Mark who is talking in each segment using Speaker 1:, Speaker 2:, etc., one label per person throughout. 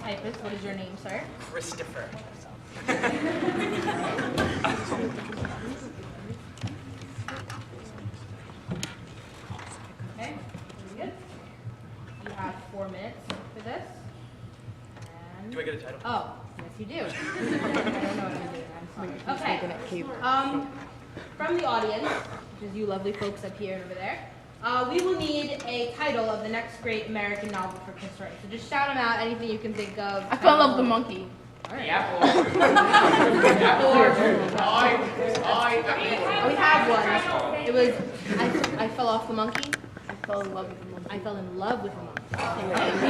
Speaker 1: typist. What is your name, sir?
Speaker 2: Christopher.
Speaker 1: Okay, very good. You have 4 minutes for this. And...
Speaker 2: Do I get a title?
Speaker 1: Oh, yes you do. I don't know what I'm doing, I'm sorry. Okay, from the audience, which is you lovely folks up here and over there, we will need a title of the next great American novel for Kids Right. So just shout them out, anything you can think of.
Speaker 3: I fell in love with the monkey.
Speaker 1: All right.
Speaker 2: The apple.
Speaker 1: We have one. It was, I fell off the monkey.
Speaker 3: I fell in love with the monkey.
Speaker 1: I fell in love with the monkey.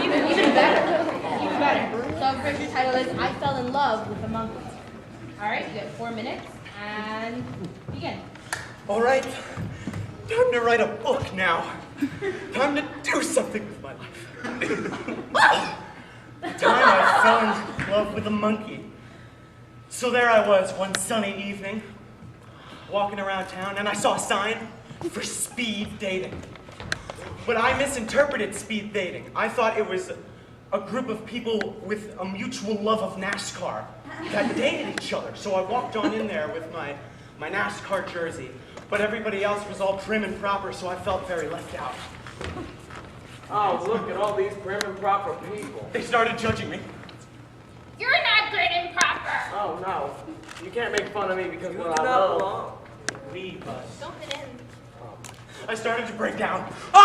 Speaker 1: Even better. Even better. So first your title is I Fell in Love with the Monkey. All right, you get 4 minutes and begin.
Speaker 2: All right. Time to write a book now. Time to do something with my life. The time I fell in love with a monkey. So there I was one sunny evening, walking around town, and I saw a sign for speed dating. But I misinterpreted speed dating. I thought it was a group of people with a mutual love of NASCAR that dated each other. So I walked on in there with my NASCAR jersey, but everybody else was all prim and proper, so I felt very left out.
Speaker 4: Oh, look at all these prim and proper people.
Speaker 2: They started judging me.
Speaker 1: You're not good and proper.
Speaker 4: Oh, no. You can't make fun of me because
Speaker 2: You
Speaker 4: what
Speaker 2: do
Speaker 4: I
Speaker 2: not
Speaker 4: love.
Speaker 2: belong. Leave us.
Speaker 1: Don't fit in.
Speaker 2: I started to break down. Oh,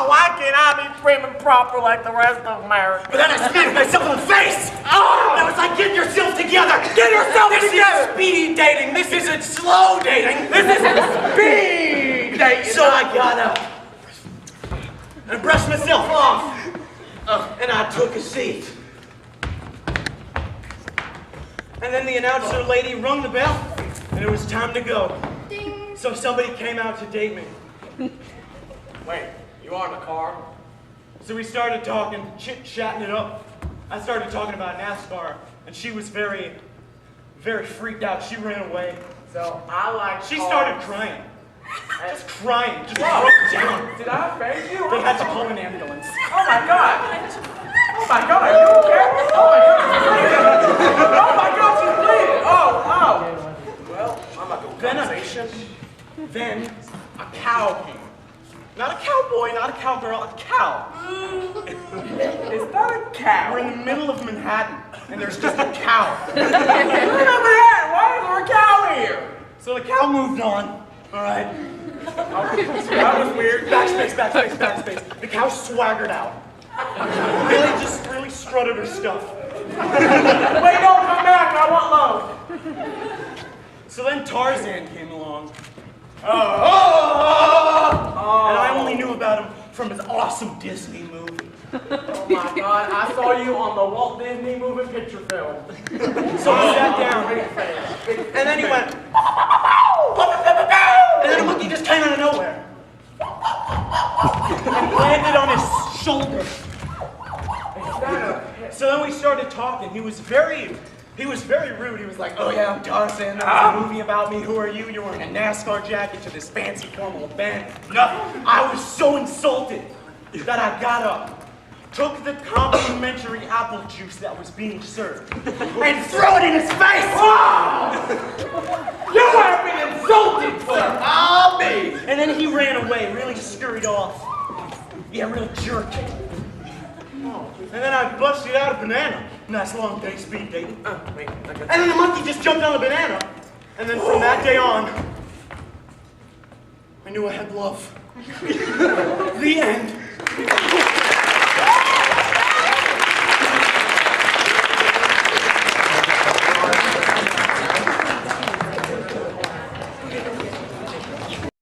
Speaker 4: why can't I be prim and proper like the rest of America?
Speaker 2: But then I smacked myself in the face! Oh! I was like, get yourself together! Get yourself together! This is speed dating! This isn't slow dating! This isn't speed dating! So I got up and brushed myself off. And I took a seat. And then the announcer lady rung the bell, and it was time to go.
Speaker 1: Ding.
Speaker 2: So somebody came out to date me.
Speaker 4: Wait, you are in the car?
Speaker 2: So we started talking, chit-chatting it up. I started talking about NASCAR, and she was very, very freaked out. She ran away.
Speaker 4: So I like
Speaker 2: She
Speaker 4: cars.
Speaker 2: started crying. Just crying, just
Speaker 4: Whoa.
Speaker 2: broke down.
Speaker 4: Did I offend you?
Speaker 2: They had to call an ambulance.
Speaker 4: Oh my god! Oh my god, are you okay? Oh my god, she's bleeding! Oh my god, she's bleeding! Oh. Well, I'm not going to conversation.
Speaker 2: Then a cow came. Not a cowboy, not a cowgirl, a cow.
Speaker 4: Is that a cow?
Speaker 2: We're in the middle of Manhattan, and there's just a cow.
Speaker 4: Remember that? Why is there a cow here?
Speaker 2: So the cow moved on. All right.
Speaker 4: That was weird.
Speaker 2: Backspace. The cow swaggered out. Really strutted her stuff.
Speaker 4: Wait, don't come back. I want love.
Speaker 2: So then Tarzan came along.
Speaker 4: Oh.
Speaker 2: And I only knew about him from his awesome Disney movie.
Speaker 4: Oh my god, I saw you on the Walt Disney moving picture film.
Speaker 2: So I sat down, and then he went, and then a monkey just came out of nowhere. And landed on his shoulder. So then we started talking. He was very rude. He was like, oh yeah, I'm Tarzan. There's a movie about me. Who are you? You're wearing a NASCAR jacket to this fancy formal event. Nothing. I was so insulted that I got up, took the complimentary apple juice that was being served, and threw it in his face.
Speaker 4: You have been insulted, sir.
Speaker 2: I'll be. And then he ran away, really scurried off. Yeah, real jerky. And then I busted out a banana. Nice long day, speed dating.
Speaker 4: Wait, I got
Speaker 2: And then the monkey just jumped on the banana. And then from that day on, I knew I had love. The end.